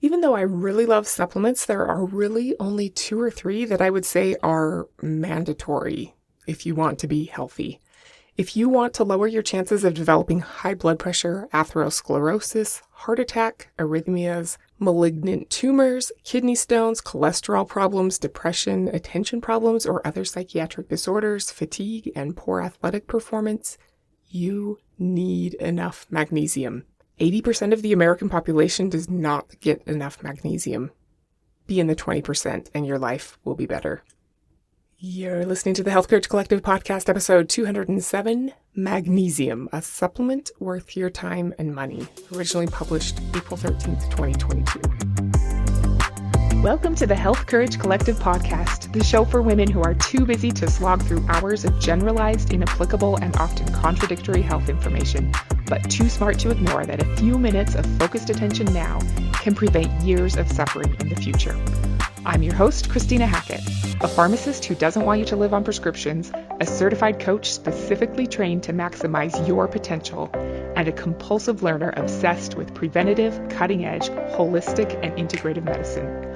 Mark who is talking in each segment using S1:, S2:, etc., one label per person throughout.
S1: Even though I really love supplements, there are really only 2 or 3 that I would say are mandatory if you want to be healthy. If you want to lower your chances of developing high blood pressure, atherosclerosis, heart attack, arrhythmias, malignant tumors, kidney stones, cholesterol problems, depression, attention problems, or other psychiatric disorders, fatigue, and poor athletic performance, you need enough magnesium. 80% of the American population does not get enough magnesium. Be in the 20% and your life will be better. You're listening to the Health Courage Collective podcast, episode 207, Magnesium, a supplement worth your time and money, originally published April 13th, 2022.
S2: Welcome to the Health Courage Collective podcast, the show for women who are too busy to slog through hours of generalized, inapplicable, and often contradictory health information, but too smart to ignore that a few minutes of focused attention now can prevent years of suffering in the future. I'm your host, Christina Hackett, a pharmacist who doesn't want you to live on prescriptions, a certified coach specifically trained to maximize your potential, and a compulsive learner obsessed with preventative, cutting-edge, holistic, and integrative medicine.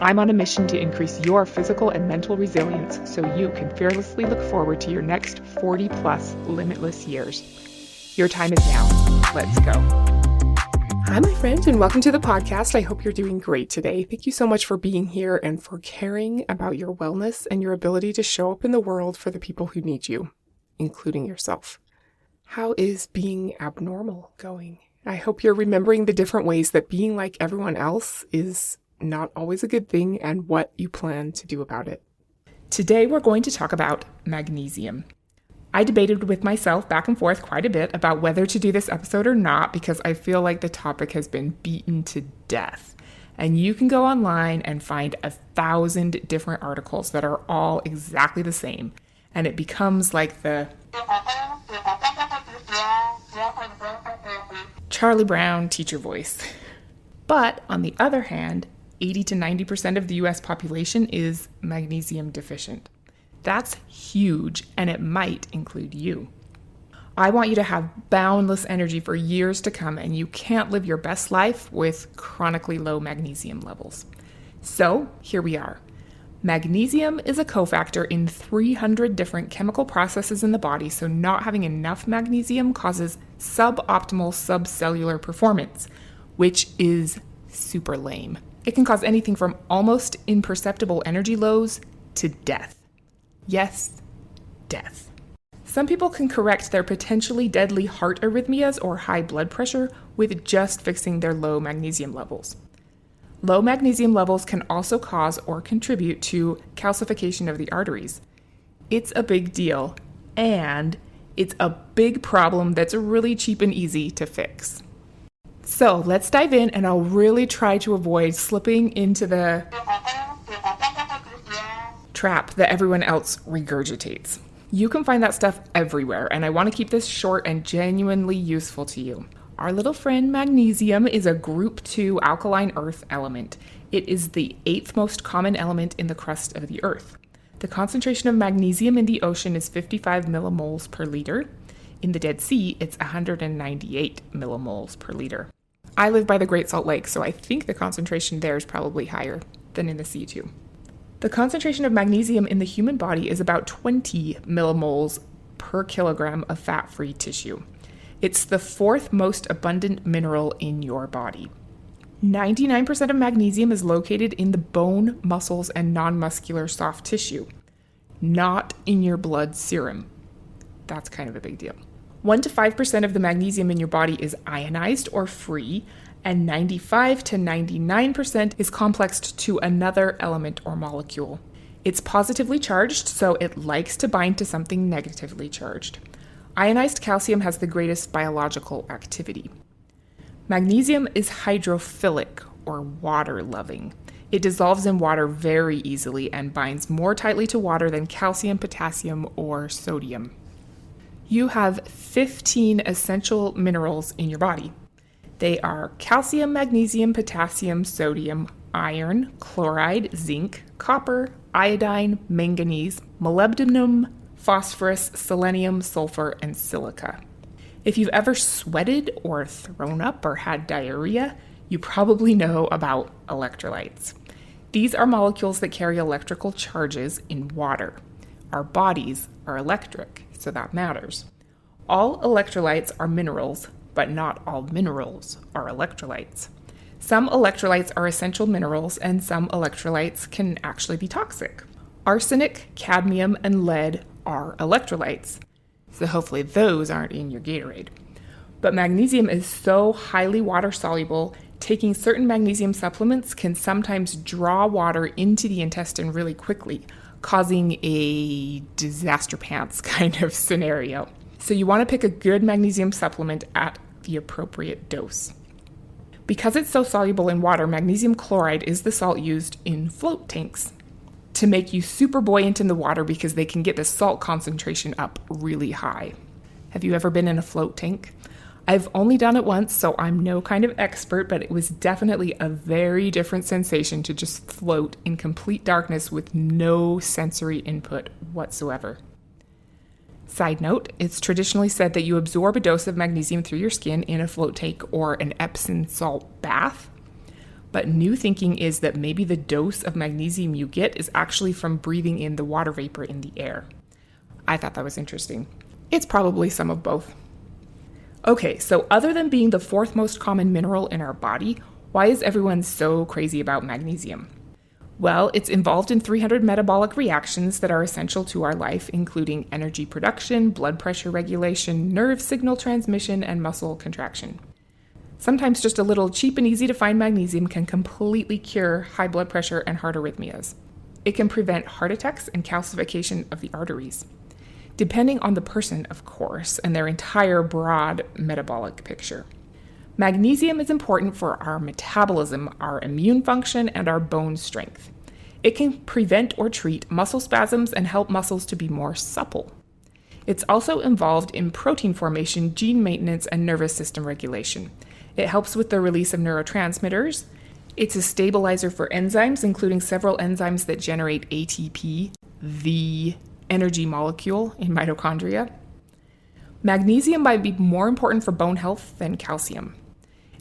S2: I'm on a mission to increase your physical and mental resilience so you can fearlessly look forward to your next 40-plus limitless years. Your time is now. Let's go.
S1: Hi, my friend, and welcome to the podcast. I hope you're doing great today. Thank you so much for being here and for caring about your wellness and your ability to show up in the world for the people who need you, including yourself. How is being abnormal going? I hope you're remembering the different ways that being like everyone else is not always a good thing and what you plan to do about it.
S2: Today, we're going to talk about magnesium. I debated with myself back and forth quite a bit about whether to do this episode or not because I feel like the topic has been beaten to death. And you can go online and find 1,000 different articles that are all exactly the same. And it becomes like the Charlie Brown teacher voice. But on the other hand, 80 to 90% of the US population is magnesium deficient. That's huge, and it might include you. I want you to have boundless energy for years to come, and you can't live your best life with chronically low magnesium levels. So here we are. Magnesium is a cofactor in 300 different chemical processes in the body, so not having enough magnesium causes suboptimal subcellular performance, which is super lame. It can cause anything from almost imperceptible energy lows to death. Yes, death. Some people can correct their potentially deadly heart arrhythmias or high blood pressure with just fixing their low magnesium levels. Low magnesium levels can also cause or contribute to calcification of the arteries. It's a big deal, and it's a big problem that's really cheap and easy to fix. So let's dive in, and I'll really try to avoid slipping into the trap that everyone else regurgitates. You can find that stuff everywhere, and I want to keep this short and genuinely useful to you. Our little friend magnesium is a group 2 alkaline earth element. It is the 8th most common element in the crust of the earth. The concentration of magnesium in the ocean is 55 millimoles per liter. In the Dead Sea, it's 198 millimoles per liter. I live by the Great Salt Lake, so I think the concentration there is probably higher than in the sea too. The concentration of magnesium in the human body is about 20 millimoles per kilogram of fat-free tissue. It's the 4th most abundant mineral in your body. 99% of magnesium is located in the bone, muscles, and non-muscular soft tissue, not in your blood serum. That's kind of a big deal. 1 to 5% of the magnesium in your body is ionized or free, and 95 to 99% is complexed to another element or molecule. It's positively charged, so it likes to bind to something negatively charged. Ionized calcium has the greatest biological activity. Magnesium is hydrophilic, or water-loving. It dissolves in water very easily and binds more tightly to water than calcium, potassium, or sodium. You have 15 essential minerals in your body. They are calcium, magnesium, potassium, sodium, iron, chloride, zinc, copper, iodine, manganese, molybdenum, phosphorus, selenium, sulfur, and silica. If you've ever sweated or thrown up or had diarrhea, You probably know about electrolytes. These are molecules that carry electrical charges in water. Our bodies are electric, so that matters. All electrolytes are minerals, but not all minerals are electrolytes. Some electrolytes are essential minerals, and some electrolytes can actually be toxic. Arsenic, cadmium, and lead are electrolytes, so hopefully those aren't in your Gatorade. But magnesium is so highly water-soluble, taking certain magnesium supplements can sometimes draw water into the intestine really quickly, causing a disaster pants kind of scenario. So you want to pick a good magnesium supplement at the appropriate dose. Because it's so soluble in water, magnesium chloride is the salt used in float tanks to make you super buoyant in the water because they can get the salt concentration up really high. Have you ever been in a float tank? I've only done it once, so I'm no kind of expert, but it was definitely a very different sensation to just float in complete darkness with no sensory input whatsoever. Side note, it's traditionally said that you absorb a dose of magnesium through your skin in a float tank or an Epsom salt bath. But new thinking is that maybe the dose of magnesium you get is actually from breathing in the water vapor in the air. I thought that was interesting. It's probably some of both. Okay, so other than being the fourth most common mineral in our body, why is everyone so crazy about magnesium? Well, it's involved in 300 metabolic reactions that are essential to our life, including energy production, blood pressure regulation, nerve signal transmission, and muscle contraction. Sometimes just a little cheap and easy to find magnesium can completely cure high blood pressure and heart arrhythmias. It can prevent heart attacks and calcification of the arteries, depending on the person, of course, and their entire broad metabolic picture. Magnesium is important for our metabolism, our immune function, and our bone strength. It can prevent or treat muscle spasms and help muscles to be more supple. It's also involved in protein formation, gene maintenance, and nervous system regulation. It helps with the release of neurotransmitters. It's a stabilizer for enzymes, including several enzymes that generate ATP, the energy molecule in mitochondria. Magnesium might be more important for bone health than calcium.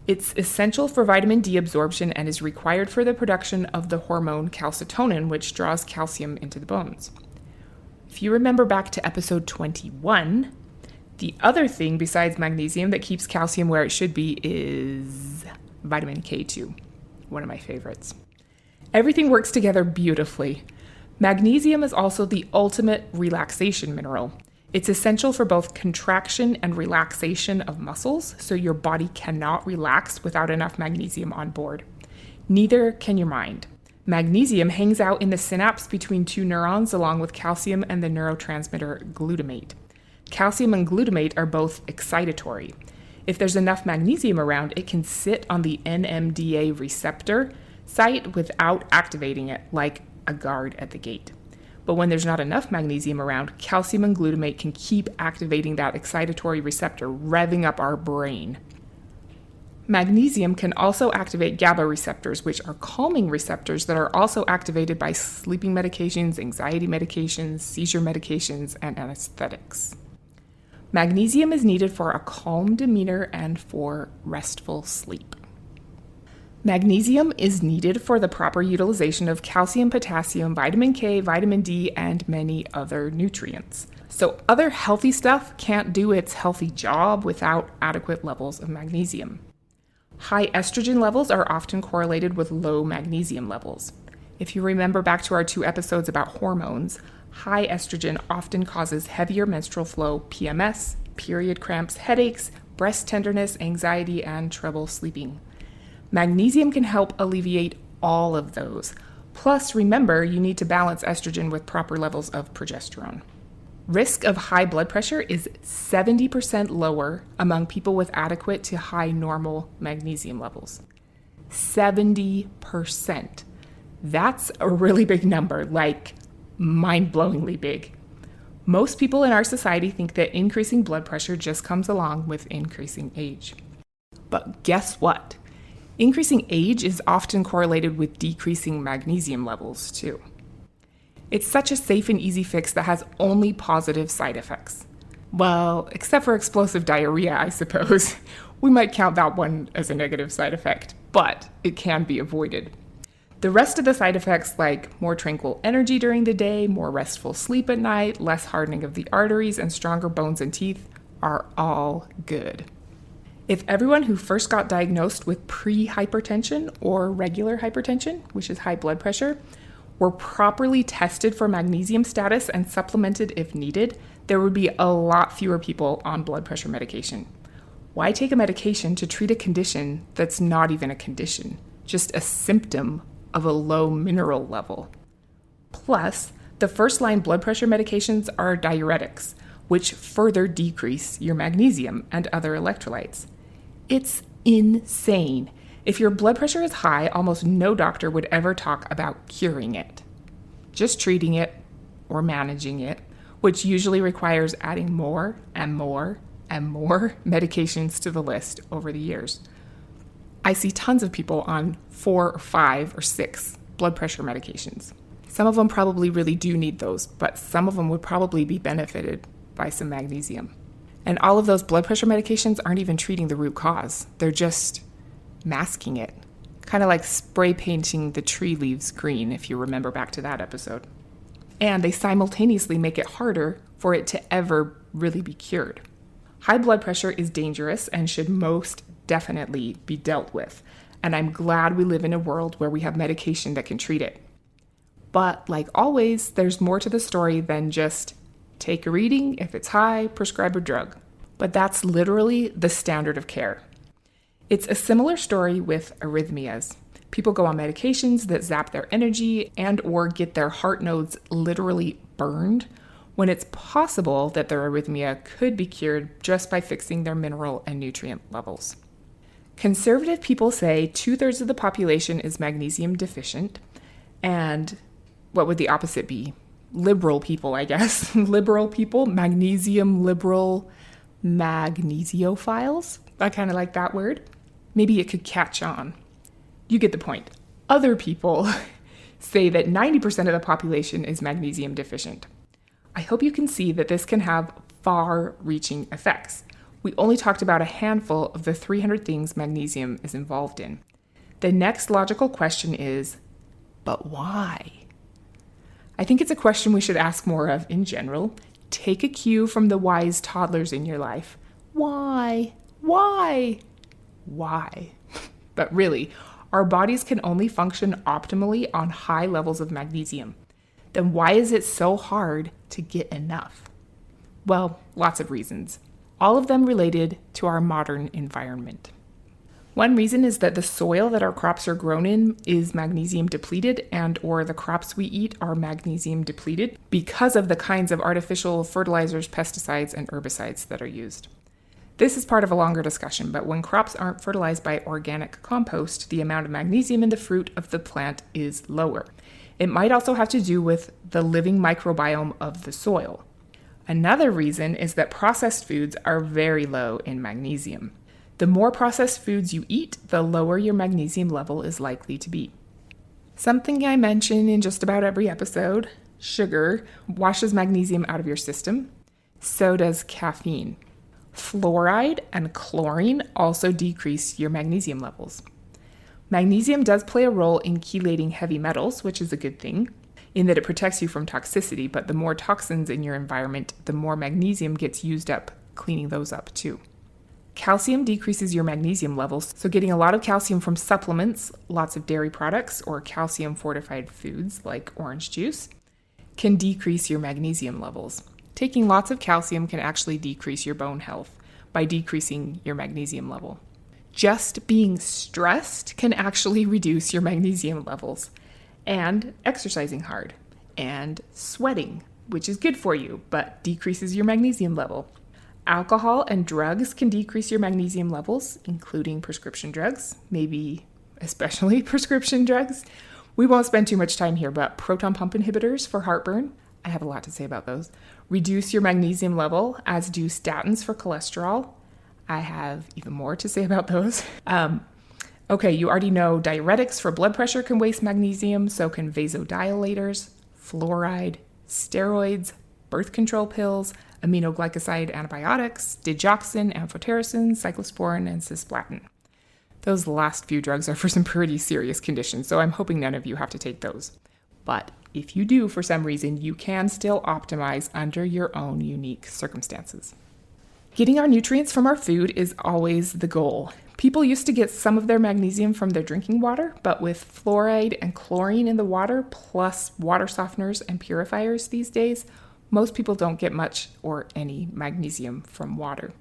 S2: It's essential for vitamin D absorption and is required for the production of the hormone calcitonin, which draws calcium into the bones. If you remember back to episode 21, the other thing besides magnesium that keeps calcium where it should be is vitamin K2, one of my favorites. Everything works together beautifully. Magnesium is also the ultimate relaxation mineral. It's essential for both contraction and relaxation of muscles, so your body cannot relax without enough magnesium on board. Neither can your mind. Magnesium hangs out in the synapse between two neurons along with calcium and the neurotransmitter glutamate. Calcium and glutamate are both excitatory. If there's enough magnesium around, it can sit on the NMDA receptor site without activating it, like a guard at the gate. But when there's not enough magnesium around, calcium and glutamate can keep activating that excitatory receptor, revving up our brain. Magnesium can also activate GABA receptors, which are calming receptors that are also activated by sleeping medications, anxiety medications, seizure medications, and anesthetics. Magnesium is needed for a calm demeanor and for restful sleep. Magnesium is needed for the proper utilization of calcium, potassium, vitamin K, vitamin D, and many other nutrients. So other healthy stuff can't do its healthy job without adequate levels of magnesium. High estrogen levels are often correlated with low magnesium levels. If you remember back to our 2 episodes about hormones, high estrogen often causes heavier menstrual flow, PMS, period cramps, headaches, breast tenderness, anxiety, and trouble sleeping. Magnesium can help alleviate all of those. Plus, remember, you need to balance estrogen with proper levels of progesterone. Risk of high blood pressure is 70% lower among people with adequate to high normal magnesium levels. 70%. That's a really big number, like mind-blowingly big. Most people in our society think that increasing blood pressure just comes along with increasing age. But guess what? Increasing age is often correlated with decreasing magnesium levels, too. It's such a safe and easy fix that has only positive side effects. Well, except for explosive diarrhea, I suppose. We might count that one as a negative side effect. but it can be avoided. The rest of the side effects, like more tranquil energy during the day, more restful sleep at night, less hardening of the arteries, and stronger bones and teeth, are all good. If everyone who first got diagnosed with pre-hypertension or regular hypertension, which is high blood pressure, were properly tested for magnesium status and supplemented if needed, there would be a lot fewer people on blood pressure medication. Why take a medication to treat a condition that's not even a condition, just a symptom of a low mineral level? Plus, the first-line blood pressure medications are diuretics, which further decrease your magnesium and other electrolytes. It's insane. If your blood pressure is high, almost no doctor would ever talk about curing it. Just treating it or managing it, which usually requires adding more and more and more medications to the list over the years. I see tons of people on 4 or 5 or 6 blood pressure medications. Some of them probably really do need those, but some of them would probably be benefited by some magnesium. And all of those blood pressure medications aren't even treating the root cause. They're just masking it. Kind of like spray painting the tree leaves green, if you remember back to that episode. And they simultaneously make it harder for it to ever really be cured. High blood pressure is dangerous and should most definitely be dealt with. And I'm glad we live in a world where we have medication that can treat it. But like always, there's more to the story than just take a reading, if it's high, prescribe a drug. But that's literally the standard of care. It's a similar story with arrhythmias. People go on medications that zap their energy and or get their heart nodes literally burned, when it's possible that their arrhythmia could be cured just by fixing their mineral and nutrient levels. Conservative people say 2/3 of the population is magnesium deficient, and what would the opposite be? Liberal people, I guess. Liberal people, magnesium liberal magnesophiles. I kind of like that word. Maybe it could catch on. You get the point. Other people say that 90% of the population is magnesium deficient. I hope you can see that this can have far-reaching effects. We only talked about a handful of the 300 things magnesium is involved in. The next logical question is, but why? I think it's a question we should ask more of in general. Take a cue from the wise toddlers in your life. Why? Why? Why? But really, our bodies can only function optimally on high levels of magnesium. Then why is it so hard to get enough? Well, lots of reasons, all of them related to our modern environment. One reason is that the soil that our crops are grown in is magnesium depleted, and or the crops we eat are magnesium depleted because of the kinds of artificial fertilizers, pesticides, and herbicides that are used. This is part of a longer discussion, but when crops aren't fertilized by organic compost, the amount of magnesium in the fruit of the plant is lower. It might also have to do with the living microbiome of the soil. Another reason is that processed foods are very low in magnesium. The more processed foods you eat, the lower your magnesium level is likely to be. Something I mention in just about every episode, sugar washes magnesium out of your system. So does caffeine. Fluoride and chlorine also decrease your magnesium levels. Magnesium does play a role in chelating heavy metals, which is a good thing, in that it protects you from toxicity, but the more toxins in your environment, the more magnesium gets used up, cleaning those up too. Calcium decreases your magnesium levels, so getting a lot of calcium from supplements, lots of dairy products, or calcium-fortified foods like orange juice, can decrease your magnesium levels. Taking lots of calcium can actually decrease your bone health by decreasing your magnesium level. Just being stressed can actually reduce your magnesium levels, and exercising hard, and sweating, which is good for you, but decreases your magnesium level. Alcohol and drugs can decrease your magnesium levels, including prescription drugs, maybe especially prescription drugs. We won't spend too much time here, but proton pump inhibitors for heartburn, I have a lot to say about those, reduce your magnesium level, as do statins for cholesterol. I have even more to say about those. Okay, you already know diuretics for blood pressure can waste magnesium, so can vasodilators, fluoride, steroids, birth control pills, aminoglycoside antibiotics, digoxin, amphotericin, cyclosporin, and cisplatin. Those last few drugs are for some pretty serious conditions, so I'm hoping none of you have to take those. But if you do for some reason, you can still optimize under your own unique circumstances. Getting our nutrients from our food is always the goal. People used to get some of their magnesium from their drinking water, but with fluoride and chlorine in the water, plus water softeners and purifiers these days, most people don't get much or any magnesium from water.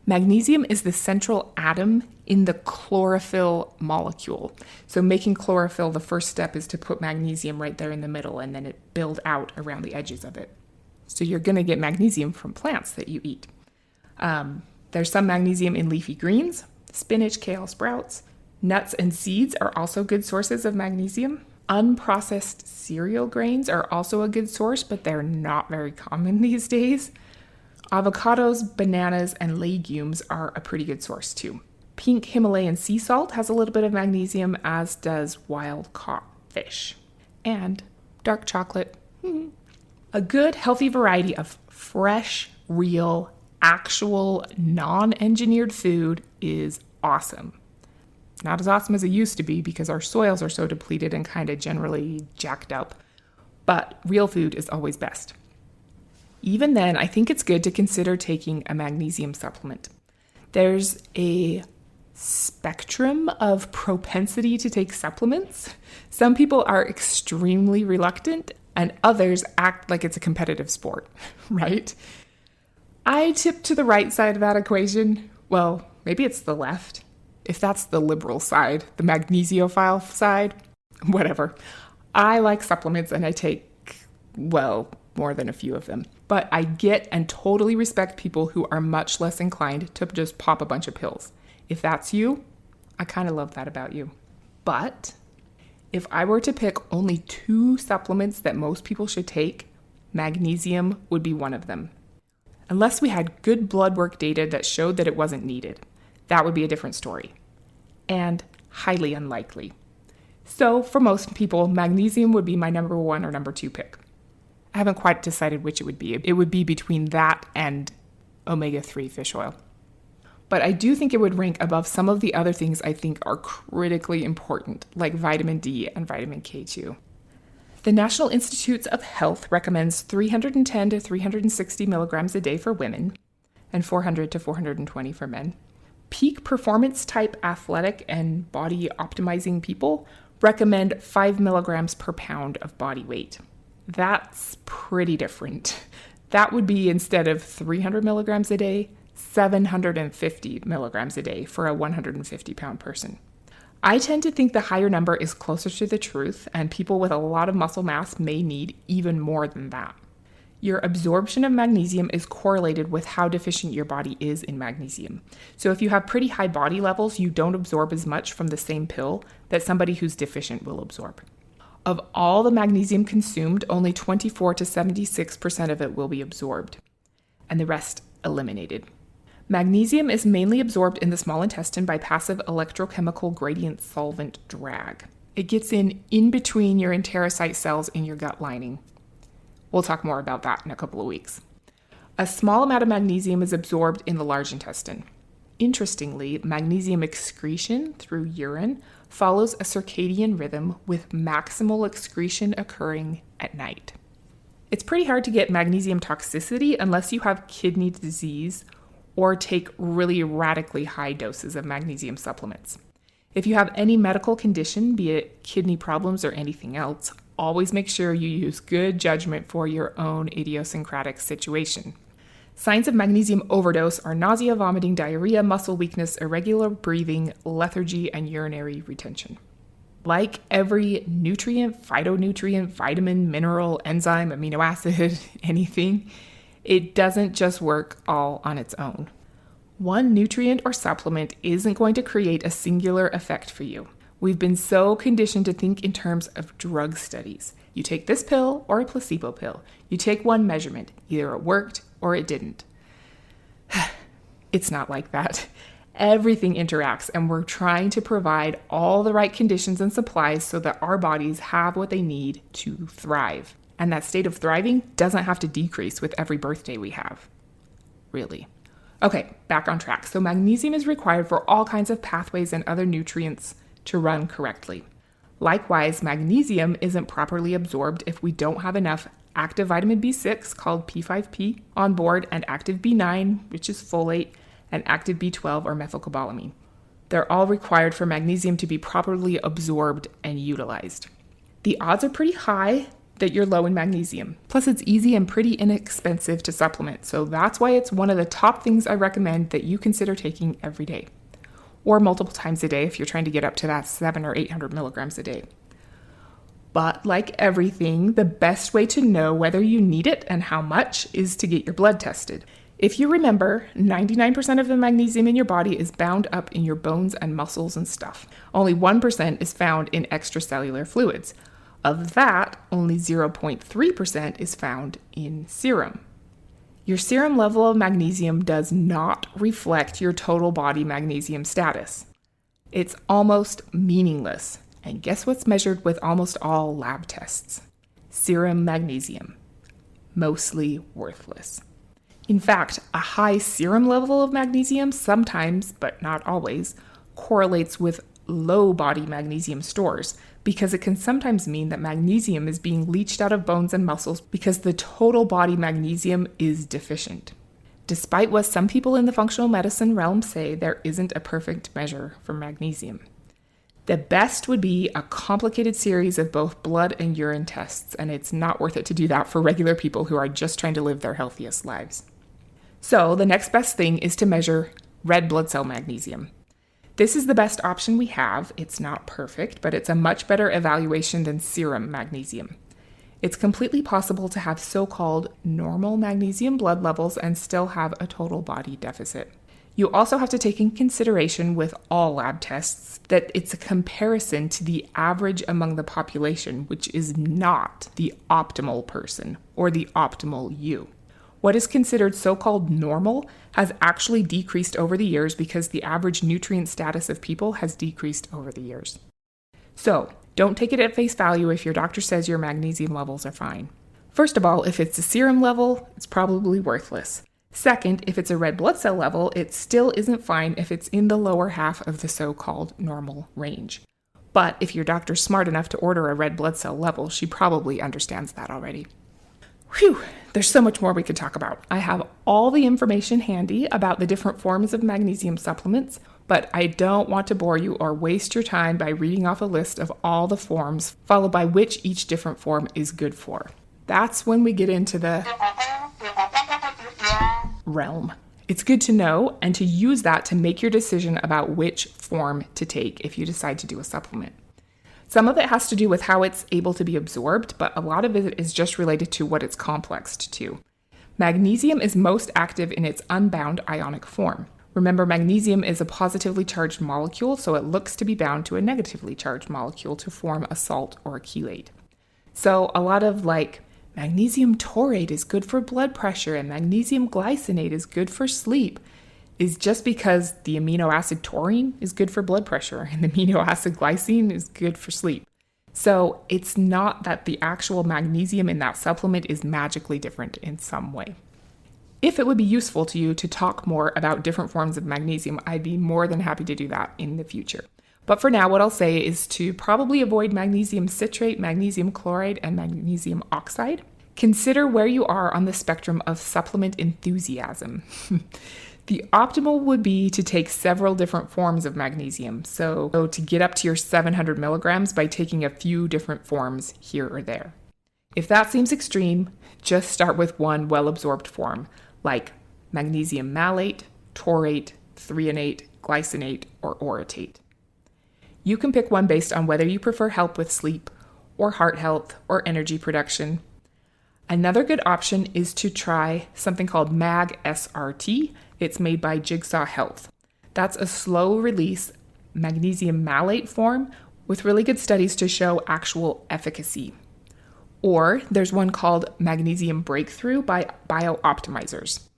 S2: Magnesium is the central atom in the chlorophyll molecule. So making chlorophyll, the first step is to put magnesium right there in the middle, and then it build out around the edges of it. So you're going to get magnesium from plants that you eat. There's some magnesium in leafy greens, spinach, kale, sprouts. Nuts and seeds are also good sources of magnesium. Unprocessed cereal grains are also a good source, but they're not very common these days. Avocados, bananas, and legumes are a pretty good source too. Pink Himalayan sea salt has a little bit of magnesium, as does wild caught fish. And dark chocolate. A good, healthy variety of fresh, real, actual, non-engineered food is awesome. Not as awesome as it used to be because our soils are so depleted and kind of generally jacked up. But real food is always best. Even then, I think it's good to consider taking a magnesium supplement. There's a spectrum of propensity to take supplements. Some people are extremely reluctant, and others act like it's a competitive sport, right? I tip to the right side of that equation. Well, maybe it's the left. If that's the liberal side, the magnesiophiles side, whatever. I like supplements and I take, well, more than a few of them. But I get and totally respect people who are much less inclined to just pop a bunch of pills. If that's you, I kind of love that about you. But if I were to pick only 2 supplements that most people should take, magnesium would be one of them. Unless we had good blood work data that showed that it wasn't needed. That would be a different story. And highly unlikely. So for most people, magnesium would be my number 1 or number 2 pick. I haven't quite decided which it would be. It would be between that and omega-3 fish oil. But I do think it would rank above some of the other things I think are critically important, like vitamin D and vitamin K2. The National Institutes of Health recommends 310 to 360 milligrams a day for women and 400 to 420 for men. Peak performance type athletic and body optimizing people recommend 5 milligrams per pound of body weight. That's pretty different. That would be, instead of 300 milligrams a day, 750 milligrams a day for a 150 pound person. I tend to think the higher number is closer to the truth, and people with a lot of muscle mass may need even more than that. Your absorption of magnesium is correlated with how deficient your body is in magnesium. So if you have pretty high body levels, you don't absorb as much from the same pill that somebody who's deficient will absorb. Of all the magnesium consumed, only 24 to 76% of it will be absorbed, and the rest eliminated. Magnesium is mainly absorbed in the small intestine by passive electrochemical gradient solvent drag. It gets in between your enterocyte cells in your gut lining. We'll talk more about that in a couple of weeks. A small amount of magnesium is absorbed in the large intestine. Interestingly, magnesium excretion through urine follows a circadian rhythm with maximal excretion occurring at night. It's pretty hard to get magnesium toxicity unless you have kidney disease or take really radically high doses of magnesium supplements. If you have any medical condition, be it kidney problems or anything else, always make sure you use good judgment for your own idiosyncratic situation. Signs of magnesium overdose are nausea, vomiting, diarrhea, muscle weakness, irregular breathing, lethargy, and urinary retention. Like every nutrient, phytonutrient, vitamin, mineral, enzyme, amino acid, anything, it doesn't just work all on its own. One nutrient or supplement isn't going to create a singular effect for you. We've been so conditioned to think in terms of drug studies. You take this pill or a placebo pill. You take one measurement. Either it worked or it didn't. It's not like that. Everything interacts, and we're trying to provide all the right conditions and supplies so that our bodies have what they need to thrive. And that state of thriving doesn't have to decrease with every birthday we have. Really. Okay, back on track. So magnesium is required for all kinds of pathways and other nutrients to run correctly. Likewise, magnesium isn't properly absorbed if we don't have enough active vitamin B6, called P5P, on board, and active B9, which is folate, and active B12 or methylcobalamin. They're all required for magnesium to be properly absorbed and utilized. The odds are pretty high that you're low in magnesium. Plus, it's easy and pretty inexpensive to supplement, so that's why it's one of the top things I recommend that you consider taking every day, or multiple times a day if you're trying to get up to that 700 or 800 milligrams a day. But like everything, the best way to know whether you need it and how much is to get your blood tested. If you remember, 99% of the magnesium in your body is bound up in your bones and muscles and stuff. Only 1% is found in extracellular fluids. Of that, only 0.3% is found in serum. Your serum level of magnesium does not reflect your total body magnesium status. It's almost meaningless. And guess what's measured with almost all lab tests? Serum magnesium. Mostly worthless. In fact, a high serum level of magnesium sometimes, but not always, correlates with low body magnesium stores, because it can sometimes mean that magnesium is being leached out of bones and muscles because the total body magnesium is deficient. Despite what some people in the functional medicine realm say, there isn't a perfect measure for magnesium. The best would be a complicated series of both blood and urine tests, and it's not worth it to do that for regular people who are just trying to live their healthiest lives. So the next best thing is to measure red blood cell magnesium. This is the best option we have. It's not perfect, but it's a much better evaluation than serum magnesium. It's completely possible to have so-called normal magnesium blood levels and still have a total body deficit. You also have to take in consideration with all lab tests that it's a comparison to the average among the population, which is not the optimal person or the optimal you. What is considered so-called normal has actually decreased over the years because the average nutrient status of people has decreased over the years. So, don't take it at face value if your doctor says your magnesium levels are fine. First of all, if it's a serum level, it's probably worthless. Second, if it's a red blood cell level, it still isn't fine if it's in the lower half of the so-called normal range. But if your doctor's smart enough to order a red blood cell level, she probably understands that already. Whew, there's so much more we could talk about. I have all the information handy about the different forms of magnesium supplements, but I don't want to bore you or waste your time by reading off a list of all the forms, followed by which each different form is good for. That's when we get into the realm. It's good to know and to use that to make your decision about which form to take if you decide to do a supplement. Some of it has to do with how it's able to be absorbed, but a lot of it is just related to what it's complexed to. Magnesium is most active in its unbound ionic form. Remember, magnesium is a positively charged molecule, so it looks to be bound to a negatively charged molecule to form a salt or a chelate. So a lot of magnesium taurate is good for blood pressure and magnesium glycinate is good for sleep is just because the amino acid taurine is good for blood pressure and the amino acid glycine is good for sleep. So it's not that the actual magnesium in that supplement is magically different in some way. If it would be useful to you to talk more about different forms of magnesium, I'd be more than happy to do that in the future. But for now, what I'll say is to probably avoid magnesium citrate, magnesium chloride, and magnesium oxide. Consider where you are on the spectrum of supplement enthusiasm. The optimal would be to take several different forms of magnesium, so to get up to your 700 milligrams by taking a few different forms here or there. If that seems extreme, just start with one well-absorbed form, like magnesium malate, taurate, threonate, glycinate, or orotate. You can pick one based on whether you prefer help with sleep, or heart health, or energy production. Another good option is to try something called Mag-SRT. It's made by Jigsaw Health. That's a slow-release magnesium malate form with really good studies to show actual efficacy. Or there's one called Magnesium Breakthrough by BioOptimizers.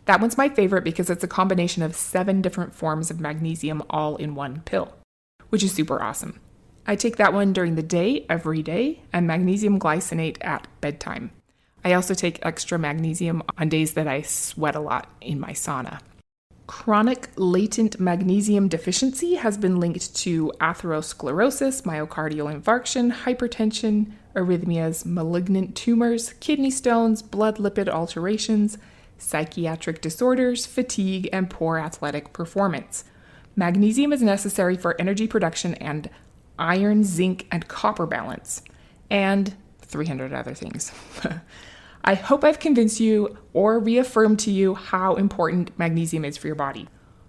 S2: That one's my favorite because it's a combination of 7 different forms of magnesium all in one pill, which is super awesome. I take that one during the day, every day, and magnesium glycinate at bedtime. I also take extra magnesium on days that I sweat a lot in my sauna. Chronic latent magnesium deficiency has been linked to atherosclerosis, myocardial infarction, hypertension, arrhythmias, malignant tumors, kidney stones, blood lipid alterations, psychiatric disorders, fatigue, and poor athletic performance. Magnesium is necessary for energy production and iron, zinc, and copper balance, and 300 other things. I hope I've convinced you or reaffirmed to you how important magnesium is for your body.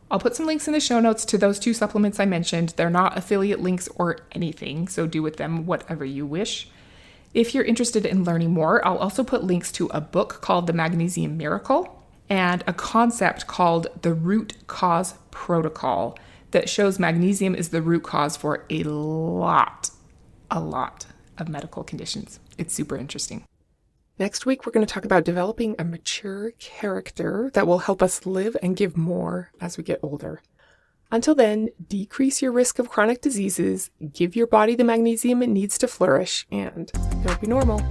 S2: I'll put some links in the show notes to those 2 supplements I mentioned. They're not affiliate links or anything, so do with them whatever you wish. If you're interested in learning more, I'll also put links to a book called The Magnesium Miracle and a concept called the Root Cause Protocol that shows magnesium is the root cause for a lot of medical conditions. It's super interesting.
S1: Next week, we're going to talk about developing a mature character that will help us live and give more as we get older. Until then, decrease your risk of chronic diseases, give your body the magnesium it needs to flourish, and don't be normal.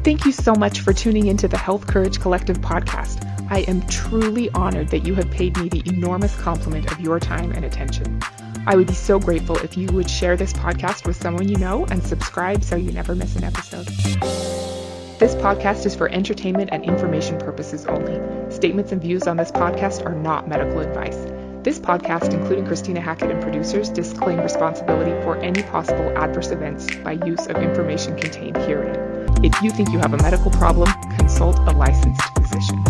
S2: Thank you so much for tuning into the Health Courage Collective podcast. I am truly honored that you have paid me the enormous compliment of your time and attention. I would be so grateful if you would share this podcast with someone you know and subscribe so you never miss an episode. This podcast is for entertainment and information purposes only. Statements and views on this podcast are not medical advice. This podcast, including Christina Hackett and producers, disclaim responsibility for any possible adverse events by use of information contained herein. If you think you have a medical problem, consult a licensed physician.